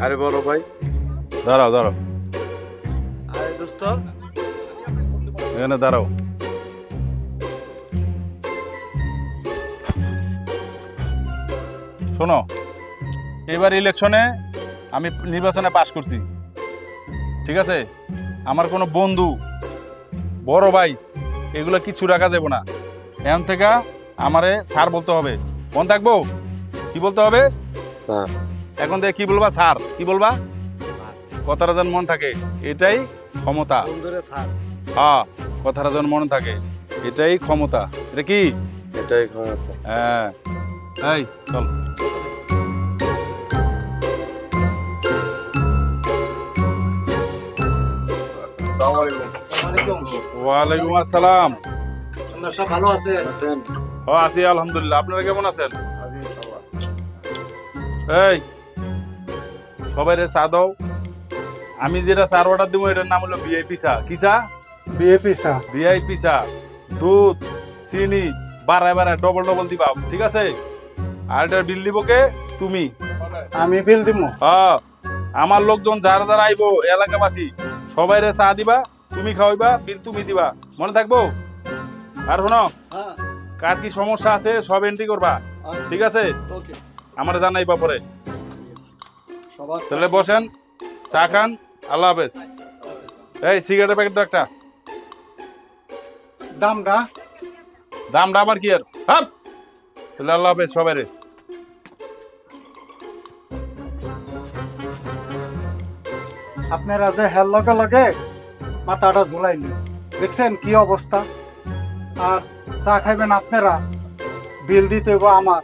আরে বড় ভাই, দাঁড়াও দাঁড়াও, আরে দোস্ত, এখানে দাঁড়াও। শোনো, এবার ইলেকশনে আমি নির্বাচনে পাশ করছি, ঠিক আছে? আমার কোনো বন্ধু, বড় ভাই, এগুলো কিছু রাখা যাবে না। এখন থেকে আমারে স্যার বলতে হবে, মন থাকবো? কি বলতে হবে? স্যার। এখন থেকে কি বলবা? স্যার। কি বলবা? কথাটা যেন মন থাকে, এটাই ক্ষমতা। বন্ধুরে স্যার। হ্যাঁ, কথাটা যেন মনে থাকে, এটাই ক্ষমতা। এটা কি? এটাই ক্ষমতা। হ্যাঁ, এই চল। ওয়ালাইকুম আসসালাম। আপনারা সব ভালো আছেন? আছি আলহামদুলিল্লাহ। আপনারা কেমন আছেন? এই সবাই রে চা দাও। আমি যেটা চার অর্ডার দিব এটার নাম হলো ভিআইপি চা। কি চা? বিএপি চা। ভিআইপি চা। দুধ, চিনি বাড়ায় বাড়ায় ডবল ডবল দিবা, ঠিক আছে? আর এটার বিল দিব কে? তুমি। আমি বিল দিব। হ্যাঁ, আমার লোকজন যারা যারা আইবো এলাকাবাসী সবাই রে চা দিবা, তুমি খাওয়াইবা, বিল তুমি দিবা, মনে থাকবো? আর শোনো, হ্যাঁ, কার কি সমস্যা আছে সব এন্ট্রি করবা, ঠিক আছে? ওকে। আমার জানাইবা পরে। সবার তাহলে বসেন, চা খান, আল্লাহ হাফেজ। এই সিগারেটের প্যাকেট দাও একটা। দামটা দামটা আবার কি আর? হাপ! তাহলে আল্লাহ হাফেজ সবাই রে। আপনারা যে হেল লগে লগে মাথাটা ঝুলাইলেন, দেখছেন কি অবস্থা? আর চা খাইবেন আপনারা, বিল দিতে হইব আমার।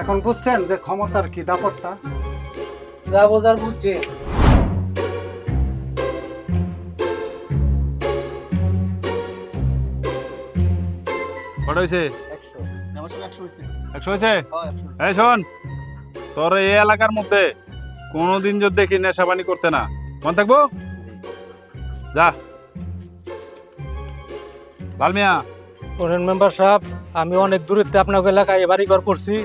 এখন বুঝছেন যে ক্ষমতার কি দাপটটা? যা বোঝার বুঝছি। কটা হয়েছে? 100 হয়েছে? হ্যাঁ, এই শোন, তোর এই এলাকার মধ্যে কোনোদিন যদি দেখি নেশা পানি করতে না, মনে থাকবো? যা। লাল মিয়া, ওরেন মেম্বার সাহেব, আমি অনেক দূরত্বে আপনার এলাকায় বাড়িঘর করছি।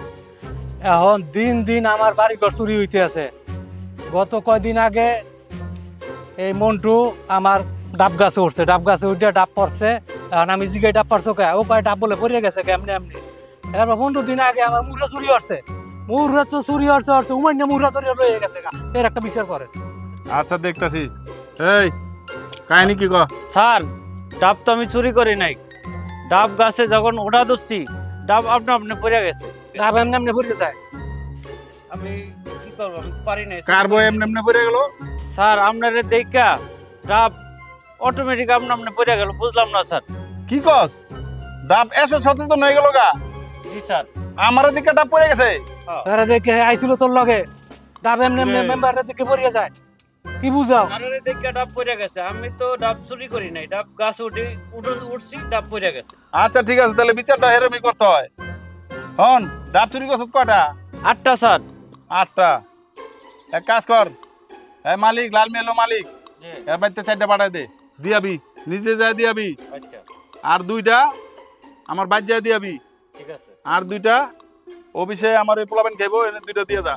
এখন দিন দিন আমার বাড়িঘর চুরি হইতে আছে। গত কয়দিন আগে এই মন্টু আমার ডাব গাছে উঠছে, ডাব গাছে উঠে ডাব পড়ছে। এখন আমি জিগাই ডাব পারছো কে? ও কয় ডাব বলে পড়ে গেছে কেমনি এমনি। এবার 15 দিন আগে আমার মুড়া চুরি হচ্ছে। মুড়া তো চুরি হচ্ছে উমান্য মুড়া ধরে রয়ে গেছে গা। এর একটা বিচার করেন। আচ্ছা দেখতাছি। এই কাহিনী কি কর? স্যার, ডাব তো আমি চুরি করি নাই। ডাব গাছে যখন ওঠা ধরছি, ডাব আপনা আপনি পড়ে গেছে। ডাব এমনি এমনি পড়ে যায়। আমি কি করবো? আমি পারি নাই। কার বই এমনি এমনি পড়ে গেল? স্যার, আপনার দেখা ডাব অটোমেটিক আপনা আপনি পড়ে গেল, বুঝলাম না স্যার। কি কস? ডাব এসে সচেতন হয়ে গেল গা? জি স্যার। আমার দিকে ডাব পড়ে গেছে। আরে দেখে আইছিল তোর লগে, ডাব এমনি এমনি মেম্বারের দিকে পড়ে যায়। কি বুঝাও? আপনার দেখা ডাব পড়ে গেছে। আমি তো ডাব চুরি করি নাই। ডাব গাছ উঠছি, ডাব পড়ে গেছে। আচ্ছা ঠিক আছে, তাহলে বিচারটা হেরেমি করতে হয়। হন, ডাব চুরি করছ কয়টা? 8টা স্যার। 8টা। এক কাজ কর, এই মালিক, লাল মেলো মালিক, জি। এর বাড়িতে 4টা পাঠাই দে, দিয়াবি, নিজে যা দিয়াবি। আচ্ছা, আর 2টা আমার বাদ যা দিয়াবি। ঠিক আছে। আর 2টা অফিসে আমার এই পোলাবেন খাইবো, এনে 2টা দিয়ে যা।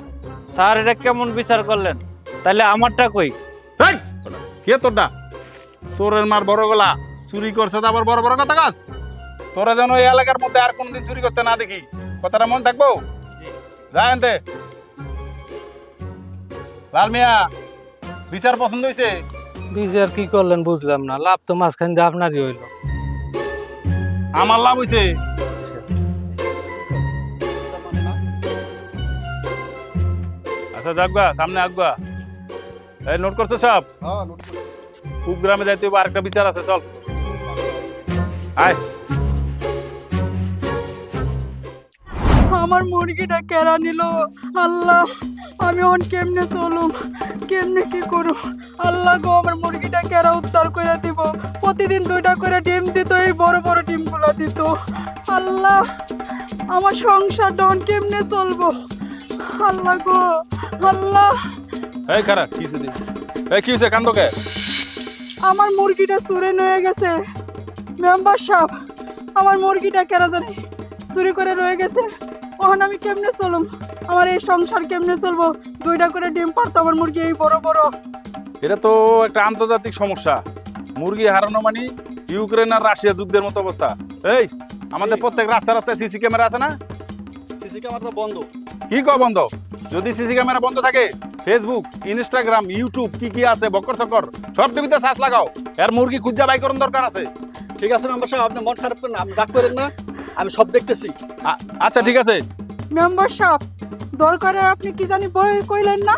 স্যার, এটা কেমন বিচার করলেন? তাহলে আমারটা কই? এই, কে তোরটা? চোরের মার বড় গলা, চুরি করছে তো আবার বড় বড় কথা কাজ। তোরা যেন এই এলাকার মধ্যে আর কোনদিন চুরি করতে না দেখি, কথাটা মনে থাকবো? জি। যা এনতে। লাল মিয়া, বিচার পছন্দ হয়েছে? বিচার কি করলেন বুঝলাম না। লাভ তো মাঝখান দিয়ে আপনারই হইলো। আমার লাভ হয়েছে। আচ্ছা যাকবা, সামনে আগুয়া। এই নোট করছো সব? খুব গ্রামে যাইতে হবে, আরেকটা বিচার আছে, চল আয়। আমার মুরগিটা কেড়া নিল। আল্লাহ, আমি অন কেমনে চলুম, কেমনে কি করুম? আল্লাহ গো, আমার মুরগিটা কেড়া উদ্ধার করে দিব। প্রতিদিন 2টা করে ডিম দিত, এই বড় বড় ডিমগুলো দিত। আল্লাহ, আমার সংসারটা অন কেমনে চলবো? আল্লাহ গো, আল্লাহ। এই খারাপ কি হয়েছে? এই কি হয়েছে? কান্দকে? আমার মুরগিটা চুরি নিয়ে গেছে মেম্বার সাহেব। আমার মুরগিটা কেড়া জানি চুরি করে রয়ে গেছে। ওখানে আমি কেমনে চলুম? আমার এই সংসার কেমনে চলবো? 2টা করে ডিম পারতো আমার মুরগি এই বড় বড়। এটা তো একটা আন্তর্জাতিক সমস্যা। মুরগি হারানো মানে ইউক্রেন আর রাশিয়া যুদ্ধের মতো অবস্থা। এই আমাদের প্রত্যেক রাস্তায় সিসি ক্যামেরা আছে না? সিসি ক্যামেরা বন্ধ। কি কো বন্ধ? যদি সিসি ক্যামেরা বন্ধ থাকে, ফেসবুক, ইনস্টাগ্রাম, ইউটিউব কি আছে বকর সকর সব টিভিতে সার্চ লাগাও। এর মুরগি খুঁজা বাই করুন দরকার আছে। ঠিক আছে মেম্বার সাহেব, আপনি মন খারাপ করেন না, আপনি রাগ করেন না, আমি সব দেখতেছি। আচ্ছা ঠিক আছে। মেম্বার সাহেব, দরকারে আপনি কি জানি বই কইলেন না?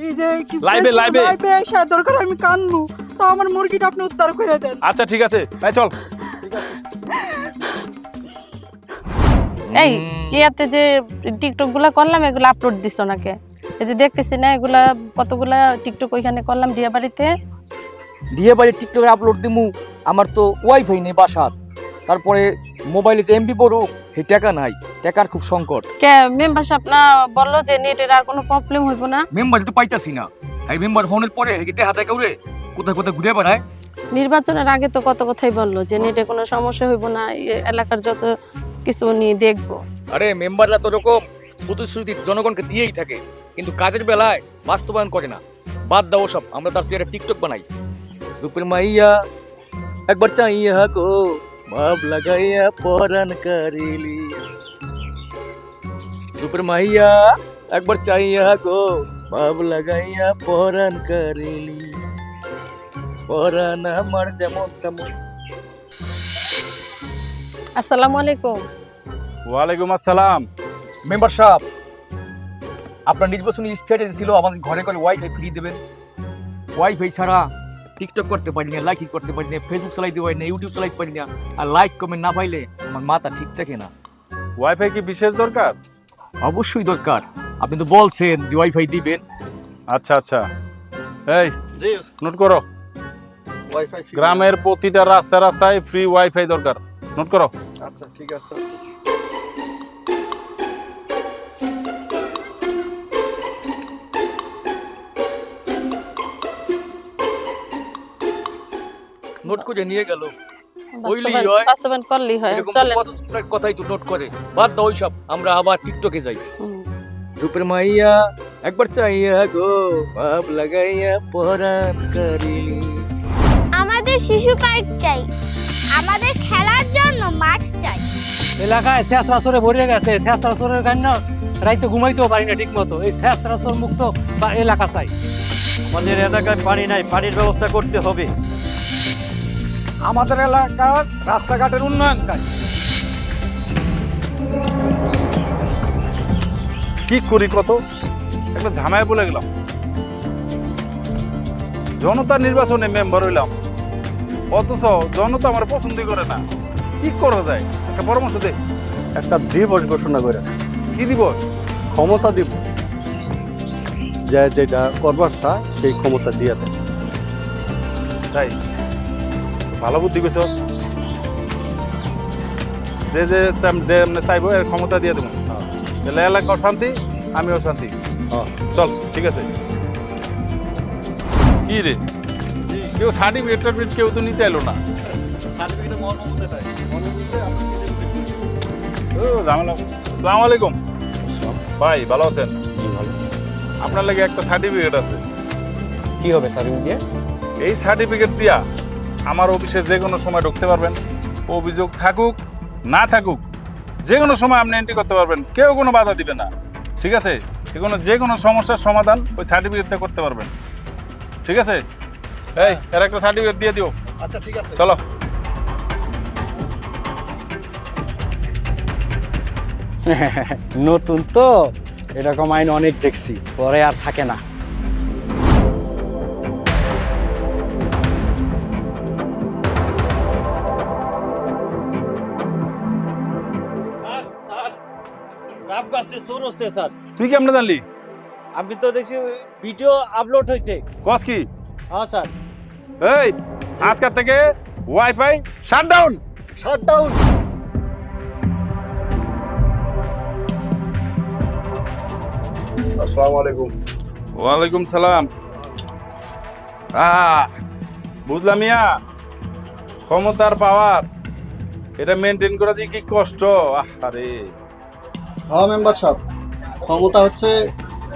এই যে কি লাইভে এসে দরকার আমি কানবো, তো আমার মুরগিটা আপনি উদ্ধার করে দেন। আচ্ছা ঠিক আছে, তাই চল। এই ইয়াতে যে টিকটক গুলা করলাম এগুলা আপলোড দিছ নাকি? এই যে দেখতেছি না এগুলা কতগুলা টিকটক ওইখানে করলাম দিয়া বাড়িতে। দিয়ে বাড়ি টিকটকে আপলোড দিমু, আমার তো ওয়াইফাই নেই বাসার, তারপরে মোবাইলে যে এমবি পড়ুক সেই টাকা নাই, টাকার খুব সংকট। কে মেম্বার সাহেব না বললো যে নেটের আর কোনো প্রবলেম হইব না? মেম্বার তো পাইতাছি না, এই মেম্বার ফোনের পরে হেঁটে হাতে কেউরে কোথায় কোথায় ঘুরে বেড়ায়। নির্বাচনের আগে তো কত কথাই বললো যে নেটে কোনো সমস্যা হইব না, এলাকার যত কিছু নিয়ে দেখবো। আরে মেম্বাররা তো এরকম প্রতিশ্রুতি জনগণকে দিয়েই থাকে, কিন্তু কাজের বেলায় বাস্তবায়ন করে না। বাদ দাও সব, আমরা তার চেয়ে টিকটক বানাই। রূপের মাইয়া একবার চাইয়া গো ভাব লাগাইয়া পরাণ কারিলি, রূপের মাইয়া একবার চাইয়া গো ভাব লাগাইয়া পরাণ কারিলি, পরাণ আমার যেমন তেমন। আসসালামু আলাইকুম। ওয়ালাইকুম আসসালাম। মেম্বার সাহেব, আপনার নির্বাচনী ইস্তেহারে ছিল আমাদের ঘরে ঘরে ওয়াইফাই ফ্রি দেবেন। ওয়াইফাই ছাড়া টিকটক করতে পারি না, লাইক করতে পারি না, ফেসবুক চালাইতে পারি না, ইউটিউব চালাইতে পারি না, আর লাইক কমেন্ট না পাইলে আমার মাথা ঠিক থাকে না। ওয়াইফাই কি বিশেষ দরকার? অবশ্যই দরকার, আপনি তো বলছেন যে ওয়াইফাই দিবেন। আচ্ছা আচ্ছা, এই জি নোট করো, ওয়াইফাই গ্রামের প্রতিটা রাস্তায় ফ্রি ওয়াইফাই দরকার, নোট করো। আচ্ছা ঠিক আছে। নোট করে নিয়ে গেল, ওইলি হয়। বাস্তবায়ন করলেই হয়। এরকম চলেন। কথাই তো নোট করে, বাদ দাও সব, আমরা আবার টিকটকে যাই। হুম। রূপের মাইয়া একবার চাইয়া গো ভাব লাগাইয়া পরাণ কারিলি। আমাদের শিশু পার্ক চাই, আমাদের খেলার জন্য মাঠ চাই। এলাকায় শেষরাসরে ভরে গেছে, শেষরাসরের কারণ রাইতে ঘুমাইতেও পারি না ঠিক মতো। এই শেষরাসর মুক্ত বা এলাকা চাই। আমাদের এলাকায় পানি নাই, পানির ব্যবস্থা করতে হবে। আমাদের এলাকার রাস্তাঘাটের উন্নয়ন চাই। কি করি কত একটা ঝামেলায় বলে গেলাম, জনতার নির্বাচনে মেম্বার হইলাম, অথচ জনতা আমার পছন্দই করে না। কি করা যায়, একটা পরামর্শ দে। একটা দিবস ঘোষণা করে, কি দিবস? ক্ষমতা দিব, যে যেটা করবার চায় সেই ক্ষমতা দিয়ে দেয়। তাই ভালো বুদ্ধি কইছ, যে যে চাইবো এর ক্ষমতা দিয়ে দেবো, তাহলে এলাকার শান্তি, আমিও শান্তি। চল ঠিক আছে। কি রে, কেউ সার্টিফিকেট কেউ তো নিতে এলো না। ও ঝামেলা। আসসালামু আলাইকুম ভাই, ভালো আছেন? আপনার লাগে একটা সার্টিফিকেট আছে। কি হবে সার্টিফিকেট দিয়ে? এই সার্টিফিকেট দিয়া আমার অফিসে যে কোনো সময় ঢুকতে পারবেন, অভিযোগ থাকুক না থাকুক যে কোনো সময় আপনি এন্ট্রি করতে পারবেন, কেউ কোনো বাধা দিবে না। ঠিক আছে, যে কোনো সমস্যার সমাধান ওই সার্টিফিকেটটা করতে পারবেন। ঠিক আছে, এই এর একটা সার্টিফিকেট দিয়ে দিও। আচ্ছা ঠিক আছে, চলো। নতুন তো এরকম আইন অনেক দেখছি, পরে আর থাকে না। ডাব গাছে চোর হচ্ছে স্যার। তুই কেমনে জানলি? আমি তো দেখছি ভিডিও আপলোড হয়েছে। কস কি? হ্যাঁ স্যার। এই আজকের থেকে ওয়াইফাই শাটডাউন। শাটডাউন। আসসালামু আলাইকুম। ওয়ালাইকুম সালাম। বুঝলাম মিয়া, ক্ষমতার পাওয়ার এটা মেনটেন করা দিয়ে কি কষ্ট। আরে হ্যাঁ মেম্বার সাহেব, ক্ষমতা হচ্ছে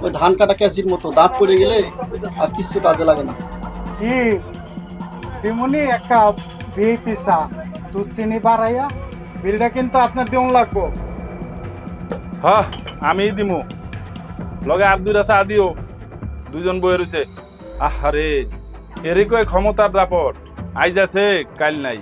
ওই ধান কাটা ক্যাচির মতো, দাঁত পড়ে গেলে আর কিছু কাজে লাগে না। কি দিমুনি একটা ভিআইপি চা দুধ চিনি বাড়াইয়া বিলটা কিন্তু আপনার দিন লাগবো। হ্যাঁ আমি দিমু, লগে আর দুইটা চা দিও। দুইজন বয়ে রয়েছে। আহারে এরই কয় ক্ষমতার দাপট, আইজ আছে কাল নাই।